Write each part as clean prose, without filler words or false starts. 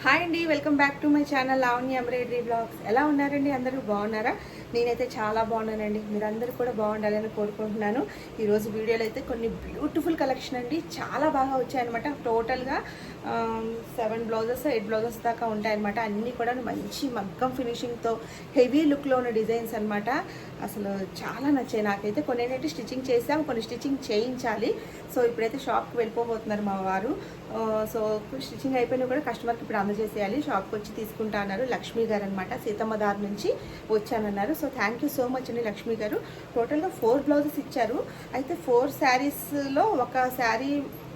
Hi అండి, welcome back to my channel Lavanya embroidery blogs. ఎలా ఉన్నారండి? అందరూ బాగున్నారా? నేనైతే చాలా బాగున్నానండి. మీరందరూ కూడా బాగుండాలని కోరుకుంటున్నాను. ఈరోజు వీడియోలో అయితే కొన్ని బ్యూటిఫుల్ కలెక్షన్ అండి, చాలా బాగా వచ్చాయన్నమాట. టోటల్గా 7 బ్లౌజెస్ 8 బ్లౌజెస్ దాకా ఉంటాయన్నమాట. అన్నీ కూడా మంచి మగ్గం ఫినిషింగ్తో హెవీ లుక్లో ఉన్న డిజైన్స్ అనమాట. అసలు చాలా నచ్చాయి నాకైతే. కొన్ని ఏంటంటే స్టిచ్చింగ్ చేసాం, కొన్ని స్టిచ్చింగ్ చేయించాలి. సో ఇప్పుడైతే షాప్కి వెళ్ళిపోబోతున్నారు మా వారు. సో స్టిచ్చింగ్ అయిపోయినా కూడా కస్టమర్కి ఇప్పుడు అందజేసేయాలి. షాప్కి వచ్చి తీసుకుంటా అన్నారు. లక్ష్మీ గారు అనమాట, సీతమ్మ దారి నుంచి వచ్చానన్నారు. So thank you so much అండి లక్ష్మీ గారు. టోటల్గా 4 బ్లౌజెస్ ఇచ్చారు. అయితే 4 శారీస్లో ఒక శారీ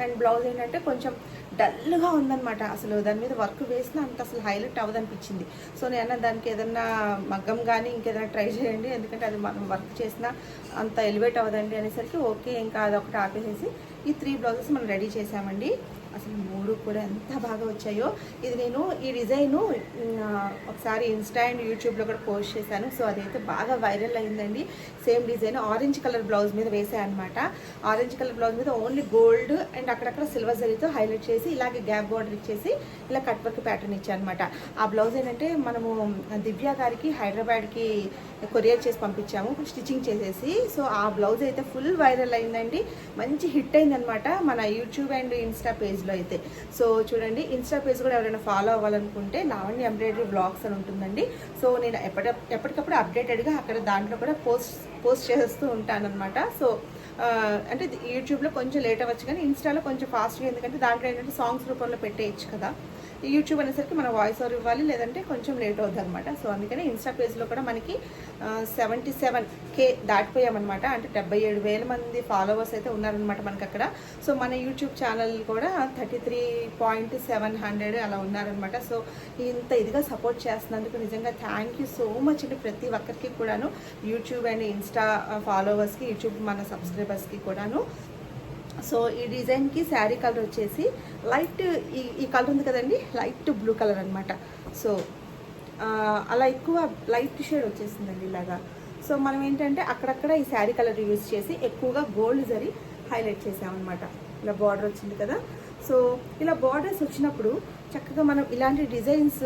అండ్ బ్లౌజ్ ఏంటంటే కొంచెం డల్గా ఉందన్నమాట. అసలు దాని మీద వర్క్ వేసినా అంత అసలు హైలైట్ అవ్వదనిపించింది. సో నేను దానికి ఏదన్నా మగ్గం కానీ ఇంకేదైనా ట్రై చేయండి, ఎందుకంటే అది మనం వర్క్ చేసినా అంత ఎలివేట్ అవ్వదండి అనేసరికి ఓకే ఇంకా అదొకటి ఆపేసేసి ఈ 3 బ్లౌజెస్ మనం రెడీ చేసామండి. అసలు 3 కూడా ఎంత బాగా వచ్చాయో. ఇది నేను ఈ డిజైను ఒకసారి ఇన్స్టా అండ్ యూట్యూబ్లో కూడా పోస్ట్ చేశాను. సో అదైతే బాగా వైరల్ అయిందండి. Same design orange colour blouse మీద వేసాను అనమాట. ఆరెంజ్ కలర్ బ్లౌజ్ మీద ఓన్లీ గోల్డ్ అండ్ అక్కడక్కడ సిల్వర్ జరీతో హైలైట్ చేసి ఇలాగే గ్యాప్ బార్డర్ ఇచ్చేసి ఇలా కట్ వర్క్ ప్యాటర్న్ ఇచ్చాను అనమాట. ఆ బ్లౌజ్ ఏంటంటే మనము దివ్య గారికి హైదరాబాద్కి కొరియర్ చేసి పంపించాము స్టిచ్చింగ్ చేసేసి. సో ఆ బ్లౌజ్ అయితే ఫుల్ వైరల్ అయిందండి, మంచి హిట్ అయిందనమాట మన యూట్యూబ్ అండ్ ఇన్స్టా పేజ్లో అయితే. సో చూడండి, ఇన్స్టా పేజ్ కూడా ఎవరైనా ఫాలో అవ్వాలనుకుంటే లావణ్య ఎంబ్రాయిడరీ బ్లాగ్స్ అని ఉంటుందండి. సో నేను ఎప్పటికప్పుడు అప్డేటెడ్గా అక్కడ దాంట్లో కూడా పోస్ట్ చేస్తూ ఉంటానన్నమాట. సో అంటే యూట్యూబ్లో కొంచెం లేట్ అవ్వచ్చు కానీ ఇన్స్టాలో కొంచెం ఫాస్ట్గా, ఎందుకంటే దాంట్లో ఏంటంటే సాంగ్స్ రూపంలో పెట్టేయచ్చు కదా. యూట్యూబ్ అనేసరికి మనం వాయిస్ ఓవర్ ఇవ్వాలి, లేదంటే కొంచెం లేట్ అవుతుంది అనమాట. సో అందుకని ఇన్స్టా పేజ్లో కూడా మనకి 77K దాటిపోయామన్నమాట. అంటే 77,000 మంది ఫాలోవర్స్ అయితే ఉన్నారనమాట మనకి అక్కడ. సో మన యూట్యూబ్ ఛానల్ కూడా 33.700 అలా ఉన్నారనమాట. సో ఇంత ఇదిగా సపోర్ట్ చేస్తున్నందుకు నిజంగా థ్యాంక్ యూ సో మచ్ అండి ప్రతి ఒక్కరికి కూడాను, యూట్యూబ్ అండ్ ఇన్స్టా ఫాలోవర్స్కి, యూట్యూబ్ మన సబ్స్క్రైబర్స్కి కూడాను. సో ఈ డిజైన్కి శారీ కలర్ వచ్చేసి లైట్ ఈ కలర్ ఉంది కదండి, లైట్ బ్లూ కలర్ అనమాట. సో అలా ఎక్కువ లైట్ షేడ్ వచ్చేసిందండి ఇలాగా. సో మనం ఏంటంటే అక్కడక్కడ ఈ శారీ కలర్ యూజ్ చేసి ఎక్కువగా గోల్డ్ జరీ హైలైట్ చేసామన్నమాట. ఇలా బార్డర్ వచ్చింది కదా. సో ఇలా బార్డర్స్ వచ్చినప్పుడు చక్కగా మనం ఇలాంటి డిజైన్స్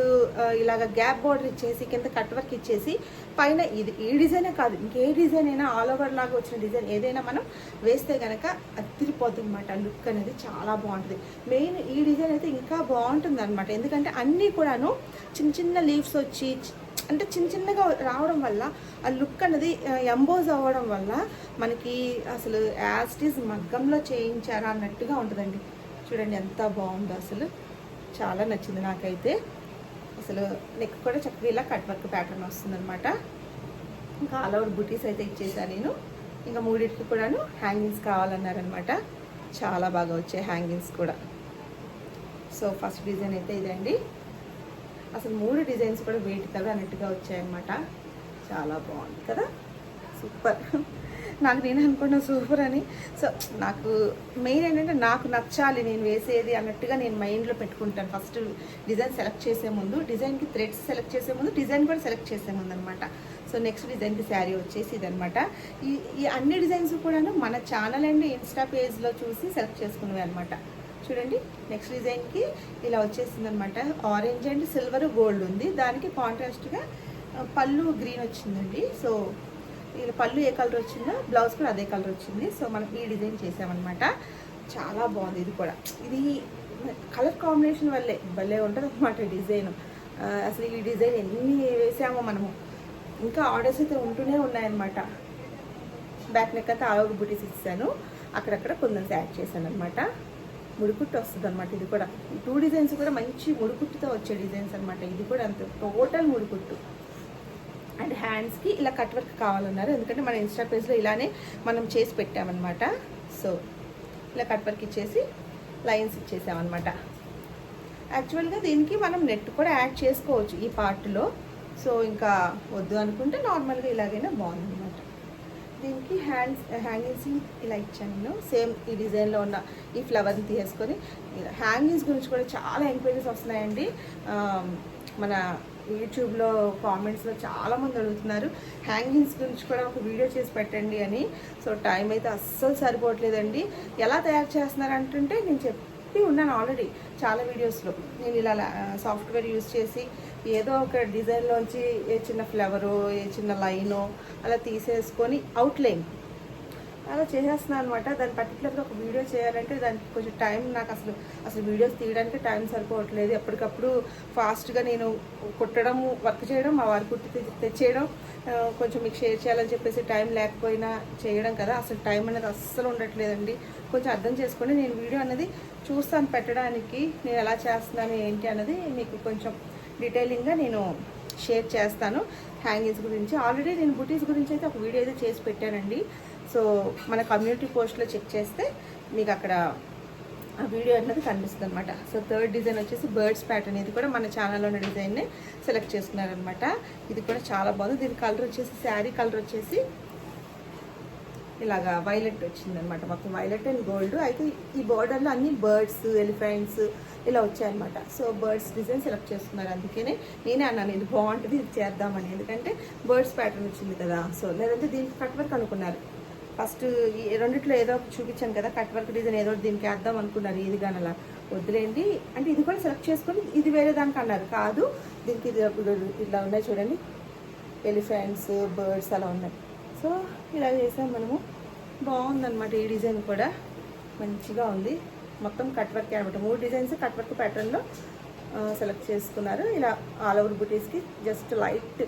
ఇలాగ గ్యాప్ బార్డర్ ఇచ్చేసి కింద కట్ వర్క్ ఇచ్చేసి పైన ఈ డిజైనే కాదు ఇంకే డిజైన్ అయినా ఆల్ ఓవర్ లాగా వచ్చిన డిజైన్ ఏదైనా మనం వేస్తే కనుక అదిరిపోతుంది అనమాట. లుక్ అనేది చాలా బాగుంటుంది. మెయిన్ ఈ డిజైన్ అయితే ఇంకా బాగుంటుంది అనమాట, ఎందుకంటే అన్నీ కూడాను చిన్న చిన్న లీవ్స్ వచ్చి అంటే చిన్నగా రావడం వల్ల ఆ లుక్ అనేది ఎంబోజ్ అవ్వడం వల్ల మనకి అసలు యాజ్ ఇట్ ఈజ్ మగ్గంలో చేయించారా అన్నట్టుగా ఉంటుందండి. చూడండి ఎంత బాగుందో, అసలు చాలా నచ్చింది నాకైతే. అసలు నెక్ కూడా చక్కగా ఇలా కట్ వర్క్ ప్యాటర్న్ వస్తుందన్నమాట. ఇంకా ఆల్ ఓవర్ బుటీస్ అయితే ఇచ్చేసాను నేను. ఇంకా 3కి కూడాను హ్యాంగింగ్స్ కావాలన్నారనమాట. చాలా బాగా వచ్చాయి హ్యాంగింగ్స్ కూడా. సో ఫస్ట్ డిజైన్ అయితే ఇదండి. అసలు 3 డిజైన్స్ కూడా వెయిట్ కదా అన్నట్టుగా వచ్చాయన్నమాట. చాలా బాగుంది కదా, సూపర్. నాకు నేను అనుకున్నా సూపర్ అని. సో నాకు మెయిన్ ఏంటంటే నాకు నచ్చాలి నేను వేసేది అన్నట్టుగా నేను మైండ్లో పెట్టుకుంటాను. ఫస్ట్ డిజైన్ సెలెక్ట్ చేసే ముందు, డిజైన్కి థ్రెడ్స్ సెలెక్ట్ చేసే ముందు, డిజైన్ కూడా సెలెక్ట్ చేసే ముందు అనమాట. సో నెక్స్ట్ డిజైన్కి శారీ వచ్చేసి ఇదనమాట. ఈ అన్ని డిజైన్స్ కూడాను మన ఛానల్ అండ్ ఇన్స్టా పేజ్లో చూసి సెలెక్ట్ చేసుకునేవి అనమాట. చూడండి, నెక్స్ట్ డిజైన్కి ఇలా వచ్చేసింది అనమాట. ఆరెంజ్ అండ్ సిల్వర్ గోల్డ్ ఉంది, దానికి కాంట్రాస్ట్గా పళ్ళు గ్రీన్ వచ్చిందండి. సో ఇలా పళ్ళు ఏ కలర్ వచ్చిందో బ్లౌజ్ కూడా అదే కలర్ వచ్చింది. సో మనం ఈ డిజైన్ చేసామన్నమాట. చాలా బాగుంది ఇది కూడా. ఇది కలర్ కాంబినేషన్ వల్లే భలే ఉంటుంది అనమాట డిజైన్. అసలు ఈ డిజైన్ ఎన్ని వేసామో మనము, ఇంకా ఆర్డర్స్ అయితే ఉంటూనే ఉన్నాయన్నమాట. బ్యాక్ నెక్ అయితే ఆల్ ఓవర్ బుటీస్ ఇచ్చాను, అక్కడక్కడ కొంచెం యాడ్ చేశాను అనమాట. ముడికుట్టు వస్తుంది అనమాట. ఇది కూడా 2 డిజైన్స్ కూడా మంచి ముడికుట్టుతో వచ్చే డిజైన్స్ అనమాట. ఇది కూడా అంత టోటల్ ముడికుట్టు. అండ్ హ్యాండ్స్కి ఇలా కట్ వర్క్ కావాలన్నారు, ఎందుకంటే మన ఇన్స్టా పేజ్లో ఇలానే మనం చేసి పెట్టామన్నమాట. సో ఇలా కట్ వర్క్ ఇచ్చేసి లైన్స్ ఇచ్చేసామన్నమాట. యాక్చువల్గా దీనికి మనం నెట్ కూడా యాడ్ చేసుకోవచ్చు ఈ పార్ట్లో. సో ఇంకా వద్దు అనుకుంటే నార్మల్గా ఇలాగైనా బాగుందన్నమాట. దీనికి హ్యాంగింగ్స్ ఇలా ఇచ్చాను నేను. సేమ్ ఈ డిజైన్లో ఉన్న ఈ ఫ్లవర్ని తీసేసుకొని హ్యాంగింగ్స్ గురించి కూడా చాలా ఎంక్వైరీస్ వస్తున్నాయండి. మన యూట్యూబ్లో కామెంట్స్లో చాలామంది అడుగుతున్నారు హ్యాంగింగ్స్ గురించి కూడా ఒక వీడియో చేసి పెట్టండి అని. సో టైం అయితే అస్సలు సరిపోవట్లేదండి. ఎలా తయారు చేస్తున్నారు అంటుంటే నేను చెప్పి ఉన్నాను ఆల్రెడీ చాలా వీడియోస్లో. నేను ఇలా సాఫ్ట్వేర్ యూజ్ చేసి ఏదో ఒక డిజైన్లోంచి ఏ చిన్న ఫ్లవరు, ఏ చిన్న లైను అలా తీసేసుకొని అవుట్లైన్ అలా చేసేస్తున్నాను అనమాట. దాని పర్టికులర్గా ఒక వీడియో చేయాలంటే దానికి కొంచెం టైం, నాకు అసలు వీడియోస్ తీయడానికి టైం సరిపోవట్లేదు. ఎప్పటికప్పుడు ఫాస్ట్గా నేను కుట్టడం, వర్క్ చేయడం, మా వారు కుట్టి తెచ్చేయడం, కొంచెం మీకు షేర్ చేయాలని చెప్పేసి టైం లేకపోయినా చేయడం కదా, అసలు టైం అనేది అస్సలు ఉండట్లేదండి. కొంచెం అర్థం చేసుకోండి. నేను వీడియో అనేది చూస్తాను పెట్టడానికి, నేను ఎలా చేస్తున్నాను ఏంటి అన్నది మీకు కొంచెం డీటెయిలింగ్గా నేను షేర్ చేస్తాను. హ్యాంగింగ్స్ గురించి ఆల్రెడీ నేను బుటీస్ గురించి అయితే ఒక వీడియో అయితే చేసి పెట్టానండి. సో మన కమ్యూనిటీ పోస్ట్లో చెక్ చేస్తే మీకు అక్కడ ఆ వీడియో అనేది కనిపిస్తుంది అనమాట. సో థర్డ్ డిజైన్ వచ్చేసి బర్డ్స్ ప్యాటర్న్. ఇది కూడా మన ఛానల్లో ఉన్న డిజైన్నే సెలెక్ట్ చేసుకున్నారనమాట. ఇది కూడా చాలా బాగుంది. దీని కలర్ వచ్చేసి, శారీ కలర్ వచ్చేసి ఇలాగా వైలెట్ వచ్చిందనమాట. మొత్తం వైలెట్ అండ్ గోల్డ్. అయితే ఈ బోర్డర్లో అన్ని బర్డ్స్, ఎలిఫెంట్స్ ఇలా వచ్చాయన్నమాట. సో బర్డ్స్ డిజైన్ సెలెక్ట్ చేస్తున్నారు. అందుకనే నేనే అన్నాను ఇది బాగుంటుంది, ఇది చేద్దామని. ఎందుకంటే బర్డ్స్ ప్యాటర్న్ వచ్చింది కదా. సో లేదంటే దీనికి కట్ వర్క్ అనుకున్నారు. ఫస్ట్ ఈ రెండిట్లో ఏదో చూపించాను కదా కట్ వర్క్ డిజైన్, ఏదో దీనికి వేద్దాం అనుకున్నారు. ఇది కానీ అలా వద్దులేండి అంటే ఇది కూడా సెలెక్ట్ చేసుకొని ఇది వేరే దానికి అన్నారు. కాదు, దీనికి ఇది ఇలా ఉన్నాయి చూడండి, ఎలిఫెంట్స్, బర్డ్స్ అలా ఉన్నాయి. సో ఇలా చేసాం మనము. బాగుందన్నమాట. ఈ డిజైన్ కూడా మంచిగా ఉంది. మొత్తం కట్ వర్క్ అనమాట. 3 డిజైన్స్ కట్ వర్క్ ప్యాటర్న్లో సెలెక్ట్ చేసుకున్నారు. ఇలా ఆల్ ఓవర్ బుటీస్కి జస్ట్ లైట్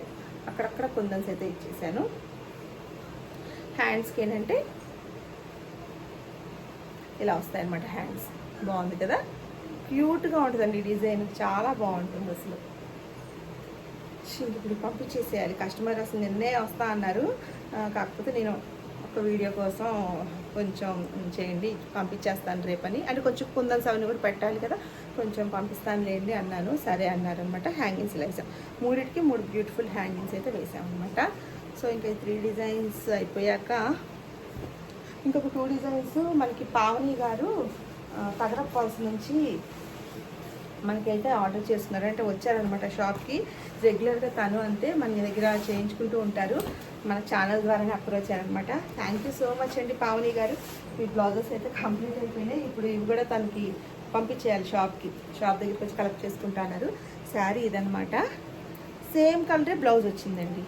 అక్కడక్కడ కుందన్స్ అయితే ఇచ్చేసాను. హ్యాండ్స్కి ఏంటంటే ఇలా వస్తాయన్నమాట హ్యాండ్స్. బాగుంది కదా, క్యూట్గా ఉంటుందండి ఈ డిజైన్, చాలా బాగుంటుంది అసలు. ఇప్పుడు పంపించేసేయాలి. కస్టమర్ అసలు నిన్నే వస్తా అన్నారు, కాకపోతే నేను ఒక వీడియో కోసం కొంచెం చేయండి, పంపించేస్తాను రేపని. అంటే కొంచెం కుందన్స్ అవన్నీ కూడా పెట్టాలి కదా, కొంచెం పంపిస్తాను లేండి అన్నాను. సరే అన్నారనమాట. హ్యాంగింగ్స్ ఇలా వేసాం. 3కి 3 బ్యూటిఫుల్ హ్యాంగింగ్స్ అయితే వేసామన్నమాట. సో ఇంకా 3 డిజైన్స్ అయిపోయాక ఇంకొక 2 డిజైన్స్ మనకి పావని గారు తగరప్ ఫాల్స్ నుంచి మనకైతే ఆర్డర్ చేస్తున్నారు. అంటే వచ్చారనమాట షాప్కి. రెగ్యులర్గా తను అంతే మన దగ్గర చేయించుకుంటూ ఉంటారు. మన ఛానల్ ద్వారానే అప్రోచ్ అయ్యారనమాట. థ్యాంక్ యూ సో మచ్ అండి పావని గారు. మీ బ్లౌజెస్ అయితే కంప్లీట్ అయిపోయినాయి. ఇప్పుడు ఇవి కూడా తనకి పంపించేయాలి షాప్కి. షాప్ దగ్గరికి వచ్చి కలెక్ట్ చేసుకుంటున్నారు. శారీ ఇదనమాట. సేమ్ కలరే బ్లౌజ్ వచ్చిందండి.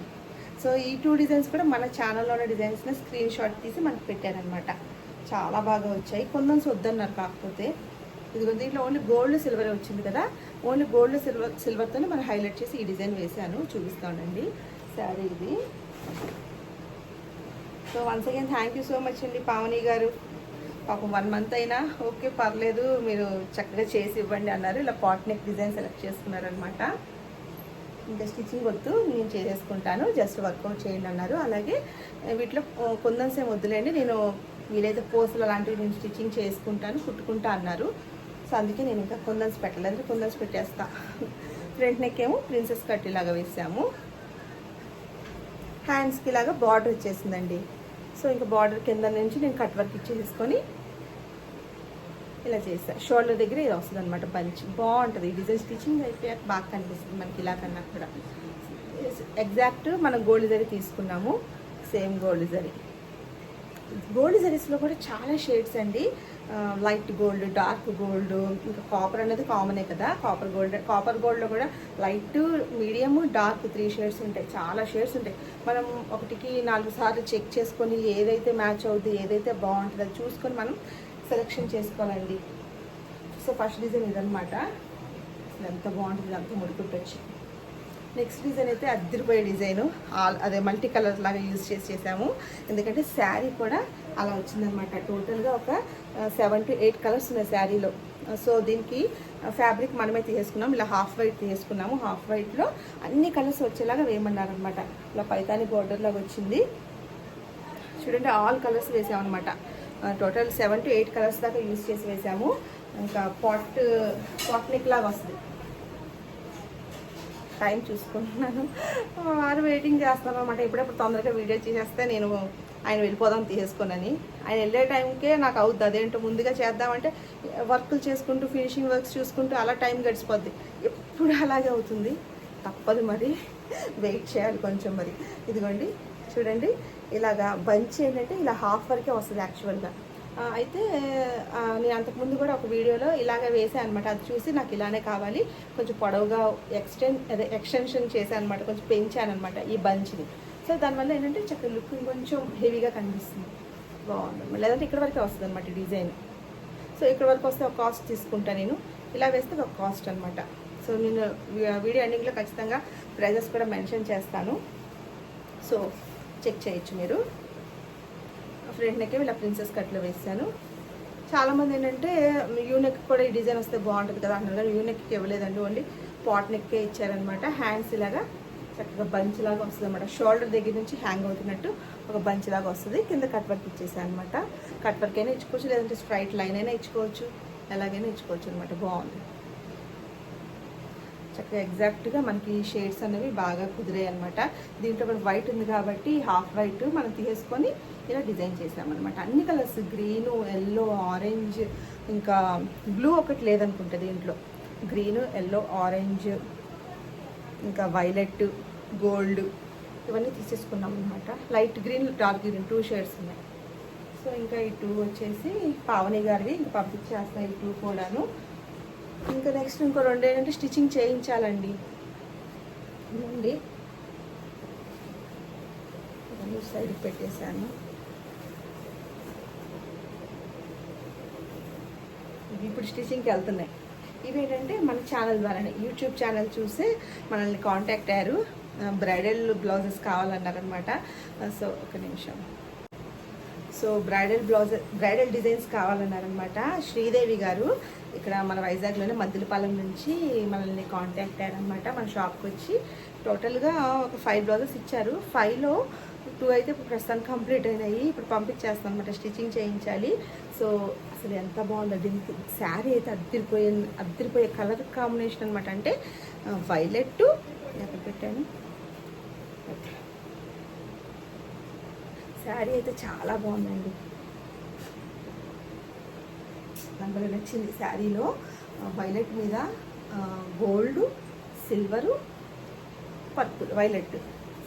సో ఈ 2 డిజైన్స్ కూడా మన ఛానల్లో ఉన్న డిజైన్స్ని స్క్రీన్ షాట్ తీసి మనకు పెట్టారనమాట. చాలా బాగా వచ్చాయి. కొందన్స్ వద్దన్నారు, కాకపోతే ఇదిగో దీంట్లో ఓన్లీ గోల్డ్ సిల్వర్ వచ్చింది కదా, ఓన్లీ గోల్డ్ సిల్వర్తోనే మనం హైలైట్ చేసి ఈ డిజైన్ వేసాను. చూపిస్తానండి శారీ ఇది. So once again thank you so much అండి పావని గారు. పాపం 1 మంత్ అయినా ఓకే పర్లేదు, మీరు చక్కగా చేసి ఇవ్వండి అన్నారు. ఇలా పాట్ నెక్ డిజైన్ సెలెక్ట్ చేసుకున్నారనమాట. ఇంకా స్టిచ్చింగ్ వద్దు, నేను చేసేసుకుంటాను, జస్ట్ వర్కౌట్ చేయండి అన్నారు. అలాగే వీటిలో కుందన్స్ ఏం వద్దులేండి, నేను వీలైతే పోస్టులు అలాంటివి నేను స్టిచ్చింగ్ చేసుకుంటాను, కుట్టుకుంటా అన్నారు. సో అందుకే నేను ఇంకా కుందన్స్ పెట్టలేదు, కుందన్స్ పెట్టేస్తా. ఫ్రంట్ నెక్ ఏమో ప్రిన్సెస్ కట్ ఇలాగా వేసాము. హ్యాండ్స్కి ఇలాగా బార్డర్ వచ్చేసిందండి. సో ఇంకా బార్డర్ కింద నుంచి నేను కట్ వర్క్ ఇచ్చేసుకొని ఇలా చేస్తాను. షోల్డర్ దగ్గర ఇది వస్తుంది అనమాట. బంచ్ బాగుంటుంది. ఈ డిజైన్ స్టిచ్చింగ్ అయిపోయాక బాగా కనిపిస్తుంది మనకి. ఇలా కన్నా కూడా ఎగ్జాక్ట్ మనం గోల్డ్ జరీ తీసుకున్నాము, సేమ్ గోల్డ్ జరీ. గోల్డ్ జరీస్లో కూడా చాలా షేడ్స్ అండి. లైట్ గోల్డ్, డార్క్ గోల్డ్, ఇంకా కాపర్ అనేది కామనే కదా. కాపర్ గోల్డ్లో కూడా లైట్, మీడియం, డార్క్ 3 షేడ్స్ ఉంటాయి. చాలా షేడ్స్ ఉంటాయి. మనం 1కి 4 సార్లు చెక్ చేసుకొని ఏదైతే మ్యాచ్ అవుతుంది, ఏదైతే బాగుంటుంది అది చూసుకొని మనం సెలెక్షన్ చేసుకోవాలండి. సో ఫస్ట్ డిజైన్ ఇదనమాట. ఎంత బాగుంటుంది, అంత ముడుకుంటొచ్చి. నెక్స్ట్ డిజైన్ అయితే అద్దరిపోయే డిజైను. అదే మల్టీ కలర్ లాగా యూజ్ చేసాము. ఎందుకంటే శారీ కూడా అలా వచ్చిందనమాట. టోటల్గా ఒక 7 to 8 కలర్స్ ఉన్నాయి శారీలో. సో దీనికి ఫ్యాబ్రిక్ మనమే తీసుకున్నాం. ఇలా హాఫ్ వైట్ తీసుకున్నాము. హాఫ్ వైట్లో అన్ని కలర్స్ వచ్చేలాగా వేయమన్నారనమాట. ఇలా పైతాని బోర్డర్ లాగా వచ్చింది చూడండి. ఆల్ కలర్స్ వేసామన్నమాట. టోటల్ 7 to 8 కలర్స్ దాకా యూజ్ చేసి వేసాము. ఇంకా పాట్ నెక్ లాగా వస్తుంది. టైం చూసుకుంటున్నాను, వారు వెయిటింగ్ చేస్తున్నారు అనమాట. ఎప్పుడెప్పుడు తొందరగా వీడియో చేసేస్తే నేను ఆయన వెళ్ళిపోదాం తీసేసుకోనని. ఆయన వెళ్ళే టైంకే నాకు అవుద్ది. అదేంటో ముందుగా చేద్దామంటే వర్కులు చేసుకుంటూ, ఫినిషింగ్ వర్క్స్ చూసుకుంటూ అలా టైం గడిచిపోద్ది. ఎప్పుడు అలాగే అవుతుంది. తప్పదు మరి, వెయిట్ చేయాలి కొంచెం. మరి ఇదిగోండి చూడండి, ఇలాగా బంచ్ ఏంటంటే ఇలా హాఫ్ వరకే వస్తుంది యాక్చువల్గా. అయితే నేను అంతకుముందు కూడా ఒక వీడియోలో ఇలాగే వేసాను అనమాట. అది చూసి నాకు ఇలానే కావాలి, కొంచెం పొడవుగా ఎక్స్టెన్షన్ చేశాను అనమాట, కొంచెం పెంచాను అనమాట ఈ బంచ్ని. సో దానివల్ల ఏంటంటే చక్కగా లుక్ కొంచెం హెవీగా కనిపిస్తుంది, బాగుంది. లేదంటే ఇక్కడ వరకే వస్తుంది అనమాట డిజైన్. సో ఇక్కడ వరకు వస్తే ఒక కాస్ట్ తీసుకుంటాను నేను, ఇలా వేస్తే ఒక కాస్ట్ అనమాట. సో నేను వీడియో ఎండింగ్లో ఖచ్చితంగా ప్రైజెస్ కూడా మెన్షన్ చేస్తాను, సో చెక్ చేయొచ్చు మీరు. ఫ్రంట్ నెక్ ఇలా ప్రిన్సెస్ కట్లో వేసాను. చాలామంది ఏంటంటే యూనెక్ కూడా ఈ డిజైన్ వస్తే బాగుంటుంది కదా అన్నారు, కానీ యూనెక్కి ఇవ్వలేదండి, ఓన్లీ పాట్ నెక్కే ఇచ్చారనమాట. హ్యాండ్స్ ఇలాగా చక్కగా బంచ్ లాగా వస్తుంది అనమాట, షోల్డర్ దగ్గర నుంచి హ్యాంగ్ అవుతున్నట్టు ఒక బంచ్ లాగా వస్తుంది. కింద కట్ వర్క్ ఇచ్చేసాను అనమాట. కట్ వర్క్ అయినా ఇచ్చుకోవచ్చు, లేదంటే స్ట్రైట్ లైన్ అయినా ఇచ్చుకోవచ్చు, ఎలాగైనా ఇచ్చుకోవచ్చు అనమాట. బాగుంది, చక్కగా ఎగ్జాక్ట్గా మనకి షేడ్స్ అనేవి బాగా కుదిరాయి అనమాట. దీంట్లో కూడా వైట్ ఉంది కాబట్టి హాఫ్ వైట్ మనం తీసేసుకొని ఇలా డిజైన్ చేసామన్నమాట. అన్ని కలర్స్, గ్రీను, ఎల్లో, ఆరెంజ్, ఇంకా బ్లూ ఒకటి లేదనుకుంటా దీంట్లో. గ్రీను, ఎల్లో, ఆరెంజ్, ఇంకా వైలెట్, గోల్డ్, ఇవన్నీ తీసేసుకున్నాం అనమాట. Light green, dark green 2 shades ఉన్నాయి. సో ఇంకా ఈ 2 వచ్చేసి పావని గారివి, ఇంకా పంపించేస్తాయి ఈ 2 కూడాను. ఇంకా నెక్స్ట్ ఇంకో 2 ఏంటంటే స్టిచ్చింగ్ చేయించాలండి. ఇవ్వండి, సైడ్ పెట్టేశాను. ఇవి ఇప్పుడు స్టిచ్చింగ్కి వెళ్తున్నాయి. ఇవి ఏంటంటే మన ఛానల్ ద్వారానే, యూట్యూబ్ ఛానల్ చూసి మనల్ని కాంటాక్ట్ అయ్యారు, బ్రైడల్ బ్లౌజెస్ కావాలన్నారనమాట. సో ఒక నిమిషం. సో బ్రైడల్ డిజైన్స్ కావాలన్నారనమాట. శ్రీదేవి గారు ఇక్కడ మన వైజాగ్లోనే మద్దిలపాలెం నుంచి మనల్ని కాంటాక్ట్ అయ్యారనమాట. మన షాప్కి వచ్చి టోటల్గా ఒక 5 బ్లౌజెస్ ఇచ్చారు. 5లో 2 అయితే ఇప్పుడు ప్రస్తుతానికి కంప్లీట్ అయినాయి. ఇప్పుడు పంపించేస్తాం అనమాట, స్టిచ్చింగ్ చేయించాలి. సో అసలు ఎంత బాగుందో దీనికి శారీ అయితే అద్దరిపోయే కలర్ కాంబినేషన్ అనమాట. అంటే వైలెట్, ఎక్కడ పెట్టాను, శారీ అయితే చాలా బాగుందండి, నాకు నచ్చింది. శారీలో వైలెట్ మీద gold, silver, purple, violet,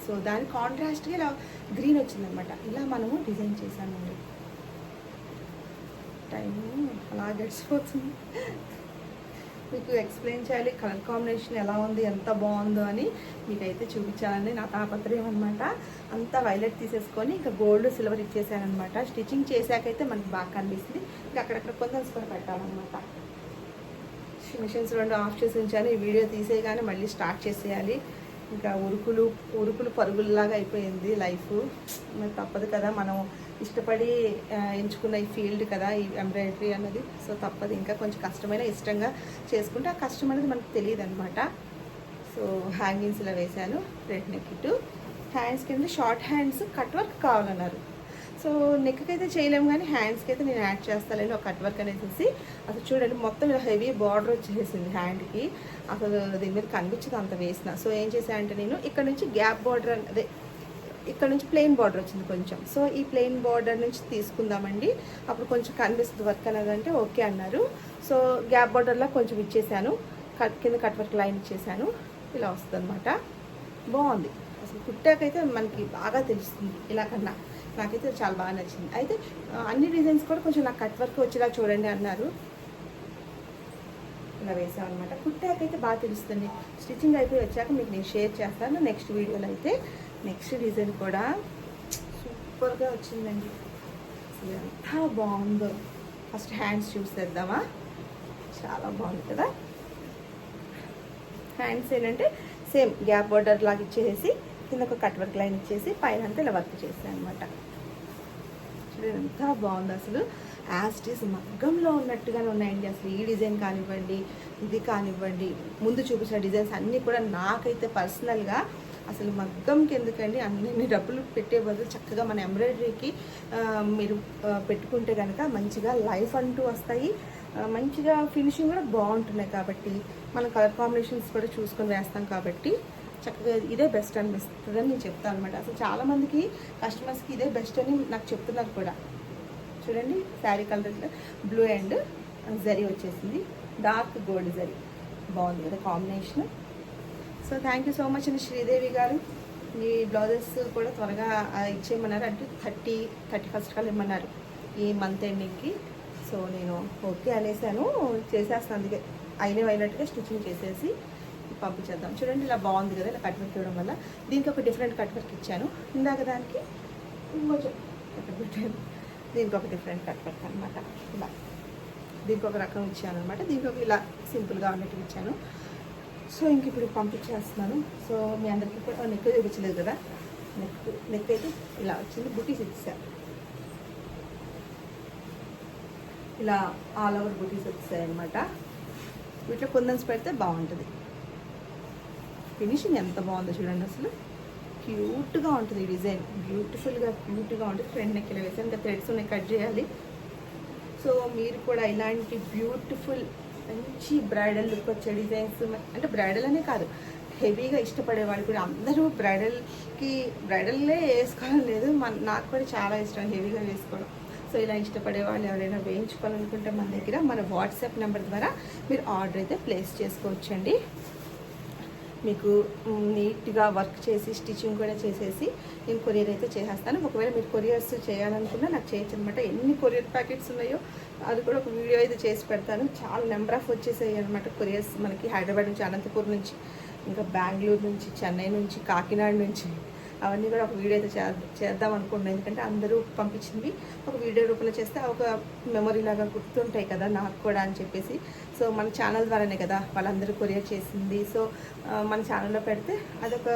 so దాని కాంట్రాస్ట్గా ఇలా గ్రీన్ వచ్చిందనమాట. ఇలా మనము డిజైన్ చేశామండి. టైము అలా గడిచిపోతుంది, మీకు ఎక్స్ప్లెయిన్ చేయాలి కలర్ కాంబినేషన్ ఎలా ఉంది, ఎంత బాగుందో అని మీకైతే చూపించాలని నా తాపత్రయం అనమాట. అంతా వైలెట్ తీసేసుకొని ఇంకా గోల్డ్, సిల్వర్ ఇచ్చేసానమాట. స్టిచ్చింగ్ చేశాకైతే మనకి బాగా కనిపిస్తుంది. ఇంకా అక్కడక్కడ కొంచెం పెట్టాలన్నమాట. మిషన్స్ 2 ఆఫ్ చేసి ఉంచాను. ఈ వీడియో తీసేయగానే మళ్ళీ స్టార్ట్ చేసేయాలి. ఇంకా ఉరుకులు పరుగుల్లాగా అయిపోయింది లైఫ్. మరి తప్పదు కదా, మనం ఇష్టపడి ఎంచుకున్న ఈ ఫీల్డ్ కదా ఈ ఎంబ్రాయిడరీ అన్నది. సో తప్పదు, ఇంకా కొంచెం కష్టమైన ఇష్టంగా చేసుకుంటే ఆ కష్టం అనేది మనకు తెలియదు అనమాట. సో హ్యాంగింగ్స్ ఇలా వేశాను. ఫ్రంట్ నెక్ ఇటు హ్యాండ్స్ కింద షార్ట్ హ్యాండ్స్ కట్ వర్క్ కావాలన్నారు. సో నెక్కి అయితే చేయలేము, కానీ హ్యాండ్స్కి అయితే నేను యాడ్ చేస్తాను ఒక కట్ వర్క్ అనేసి. అసలు చూడండి మొత్తం ఇలా హెవీ బార్డర్ వచ్చేసింది హ్యాండ్కి, అసలు దీని మీద కనిపించదు అంత వేసిన. సో ఏం చేశానంటే నేను ఇక్కడ నుంచి గ్యాప్ బార్డర్, అదే ఇక్కడ నుంచి ప్లెయిన్ బార్డర్ వచ్చింది కొంచెం. సో ఈ ప్లెయిన్ బార్డర్ నుంచి తీసుకుందామండి, అప్పుడు కొంచెం కనిపిస్తుంది వర్క్ అనేది అంటే ఓకే అన్నారు. సో గ్యాప్ బార్డర్లా కొంచెం ఇచ్చేసాను, కింద కట్ వర్క్ లైన్ ఇచ్చేసాను. ఇలా వస్తుంది అనమాట, బాగుంది. అసలు కుట్టాకైతే మనకి బాగా తెలుస్తుంది ఇలా కన్నా. నాకైతే చాలా బాగా నచ్చింది. అయితే అన్ని డిజైన్స్ కూడా కొంచెం నాకు కట్ వర్క్ వచ్చేలా చూడండి అన్నారు. ఇలా వేసాం అనమాట. కుట్టాకైతే బాగా తెలుస్తుంది. స్టిచ్చింగ్ అయిపోయి వచ్చాక మీకు నేను షేర్ చేస్తాను నెక్స్ట్ వీడియోలో. అయితే నెక్స్ట్ డిజైన్ కూడా సూపర్గా వచ్చిందండి, అసలు ఎంత బాగుందో. ఫస్ట్ హ్యాండ్స్ చూసేద్దామా, చాలా బాగుంది కదా. హ్యాండ్స్ ఏంటంటే సేమ్ గ్యాప్ బార్డర్ లాగా ఇచ్చేసి కింద ఒక కట్ వర్క్ లైన్ ఇచ్చేసి పైన అంతా ఇలా వర్క్ చేసాను అనమాట. చూడండి ఎంత బాగుంది, అసలు యాస్టీస్ మగ్గంలో ఉన్నట్టుగానే ఉన్నాయండి. అసలు ఈ డిజైన్ కానివ్వండి, ఇది కానివ్వండి, ముందు చూపించిన డిజైన్స్ అన్నీ కూడా నాకైతే పర్సనల్గా అసలు మగ్గంకి ఎందుకండి, అన్ని డబ్బులు పెట్టే బదులు చక్కగా మన ఎంబ్రాయిడరీకి మీరు పెట్టుకుంటే కనుక మంచిగా లైఫ్ అంటూ వస్తాయి, మంచిగా ఫినిషింగ్ కూడా బాగుంటున్నాయి. కాబట్టి మనం కలర్ కాంబినేషన్స్ కూడా చూసుకొని వేస్తాం కాబట్టి చక్కగా ఇదే బెస్ట్ అనిపిస్తుందని నేను చెప్తాను అనమాట. అసలు చాలామందికి కస్టమర్స్కి ఇదే బెస్ట్ అని నాకు చెప్తున్నారు కూడా. చూడండి sari colour blue and zari వచ్చేసింది, డార్క్ గోల్డ్ జరీ, బాగుంది కదా combination. So thank you so much అండి శ్రీదేవి గారు. మీ బ్లౌజెస్ కూడా త్వరగా ఇచ్చేయమన్నారు, అంటే 31st కల్లా ఇమ్మన్నారు. ఈ మంత్ ఎండింగ్కి. సో నేను ఓకే అనేసాను, చేసేస్తాను. అందుకే అయినట్టుగా స్టిచ్చింగ్ చేసేసి పంపించేద్దాం. చూడండి ఇలా బాగుంది కదా, ఇలా కట్ వర్క్ ఇవ్వడం వల్ల. దీనికి ఒక డిఫరెంట్ కట్ వర్క్ ఇచ్చాను. ఇందాక దానికి దీనికి ఒక డిఫరెంట్ కట్ వర్క్ అనమాట. ఇలా దీనికి ఒక రకం ఇచ్చాను అనమాట, దీనికి ఒక ఇలా సింపుల్గా ఉన్నట్టు ఇచ్చాను. సో ఇంక ఇప్పుడు పంపించేస్తున్నాను. సో మీ అందరికీ కూడా నెక్ చూపించలేదు కదా, నెక్ అయితే ఇలా వచ్చింది. బుటీస్ ఇచ్చాను, ఇలా ఆల్ ఓవర్ బుటీస్ వచ్చాయి అనమాట. వీటిలో కొందన్స్ పెడితే బాగుంటుంది. ఫినిషింగ్ ఎంత బాగుందో చూడండి, అసలు క్యూట్గా ఉంటుంది ఈ డిజైన్. బ్యూటిఫుల్గా క్యూట్గా ఉంటుంది. ఫ్రంట్ నెక్ ఇలా వేసాను, ఇంకా థ్రెడ్స్ ఉన్నాయి, కట్ చేయాలి. సో మీరు కూడా ఇలాంటి బ్యూటిఫుల్ మంచి బ్రైడల్ లుక్ వచ్చే డిజైన్స్, అంటే బ్రైడల్ అనే కాదు, హెవీగా ఇష్టపడే వాళ్ళు కూడా, అందరూ బ్రైడల్లే వేసుకోవడం లేదు, నాకు కూడా చాలా ఇష్టం హెవీగా వేసుకోవడం. సో ఇలా ఇష్టపడే వాళ్ళు ఎవరైనా వేయించుకోవాలనుకుంటే మన దగ్గర మన వాట్సాప్ నెంబర్ ద్వారా మీరు ఆర్డర్ అయితే ప్లేస్ చేసుకోవచ్చండి. మీకు నీట్గా వర్క్ చేసి స్టిచ్చింగ్ కూడా చేసేసి నేను కొరియర్ అయితే చేసేస్తాను. ఒకవేళ మీరు కొరియర్స్ చేయాలనుకున్నా నాకు చేయొచ్చు అనమాట. ఎన్ని కొరియర్ ప్యాకెట్స్ ఉన్నాయో అది కూడా ఒక వీడియో అయితే చేసి పెడతాను. చాలా నెంబర్ ఆఫ్ వచ్చేసాయి అనమాట కొరియర్స్ మనకి. హైదరాబాద్ నుంచి, అనంతపూర్ నుంచి, ఇంకా బెంగళూరు నుంచి, చెన్నై నుంచి, కాకినాడ నుంచి, అవన్నీ కూడా ఒక వీడియో అయితే చేద్దాం అనుకున్నాను. ఎందుకంటే అందరూ పంపించింది ఒక వీడియో రూపంలో చేస్తే ఒక మెమొరీ లాగా గుర్తుంటాయి కదా నాకు కూడా అని చెప్పేసి. సో మన ఛానల్ ద్వారానే కదా వాళ్ళందరూ కొరియర్ చేసింది. సో మన ఛానల్లో పెడితే అదొక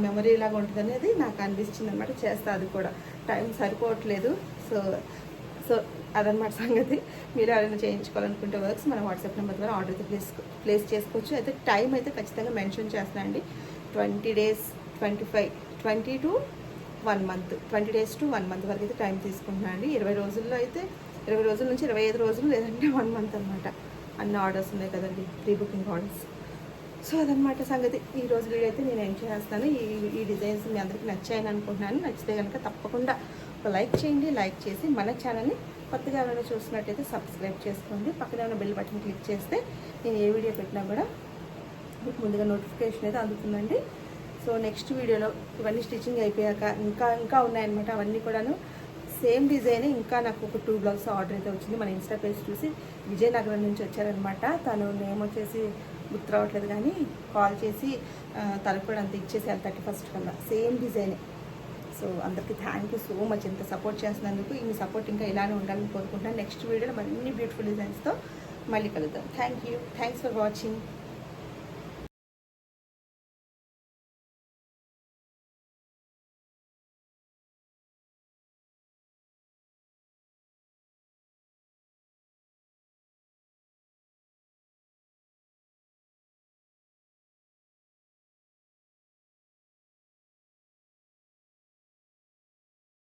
మెమొరీ లాగా ఉంటుంది అనేది నాకు అనిపించింది అనమాట. చేస్తా, అది కూడా టైం సరిపోవట్లేదు. సో అదనమాట సంగతి. మీరు ఎవరైనా చేయించుకోవాలనుకుంటే వర్క్స్ మన వాట్సాప్ నెంబర్ ద్వారా ఆర్డర్ అయితే ప్లేస్ చేసుకోవచ్చు. అయితే టైం అయితే ఖచ్చితంగా మెన్షన్ చేస్తున్నానండి. 20 days 20 to 1 month, 20 days to 1 month వరకు అయితే టైం తీసుకుంటున్నాను అండి. 20 రోజుల్లో అయితే 20 రోజుల నుంచి 25 రోజులు, లేదంటే 1 month అనమాట. అన్ని ఆర్డర్స్ ఉన్నాయి కదండి, ప్రీ బుకింగ్ ఆర్డర్స్. సో అదనమాట సంగతి. ఈ రోజు వీడియో అయితే నేను ఏం చేస్తాను, ఈ డిజైన్స్ మీ అందరికీ నచ్చాయని అనుకుంటున్నాను. నచ్చితే కనుక తప్పకుండా ఒక లైక్ చేయండి. లైక్ చేసి మన ఛానల్ని కొత్తగా ఎవరైనా చూసినట్టయితే సబ్స్క్రైబ్ చేసుకోండి. పక్కన ఉన్న బెల్ బటన్ క్లిక్ చేస్తే నేను ఏ వీడియో పెట్టినా కూడా మీకు ముందుగా నోటిఫికేషన్ అయితే అందుతుందండి. సో నెక్స్ట్ వీడియోలో ఇవన్నీ స్టిచ్చింగ్ అయిపోయాక ఇంకా ఉన్నాయన్నమాట. అవన్నీ కూడాను సేమ్ డిజైన్. ఇంకా నాకు ఒక 2 బ్లౌజెస్ ఆర్డర్ అయితే వచ్చింది. మన ఇన్స్టా పేజ్ చూసి విజయనగరం నుంచి వచ్చారనమాట. తను నేమ్ వచ్చేసి గుర్తు రావట్లేదు, కానీ కాల్ చేసి తనకు కూడా అంత ఇచ్చేసారు 31st కల్లా. సేమ్ డిజైనే. సో అందరికీ థ్యాంక్ యూ సో మచ్, ఇంత సపోర్ట్ చేస్తున్నందుకు. ఈ సపోర్ట్ ఇంకా ఇలానే ఉండాలని కోరుకుంటున్నాను. నెక్స్ట్ వీడియోలో మరిన్ని బ్యూటిఫుల్ డిజైన్స్తో మళ్ళీ కలుద్దాం. Thanks for watching.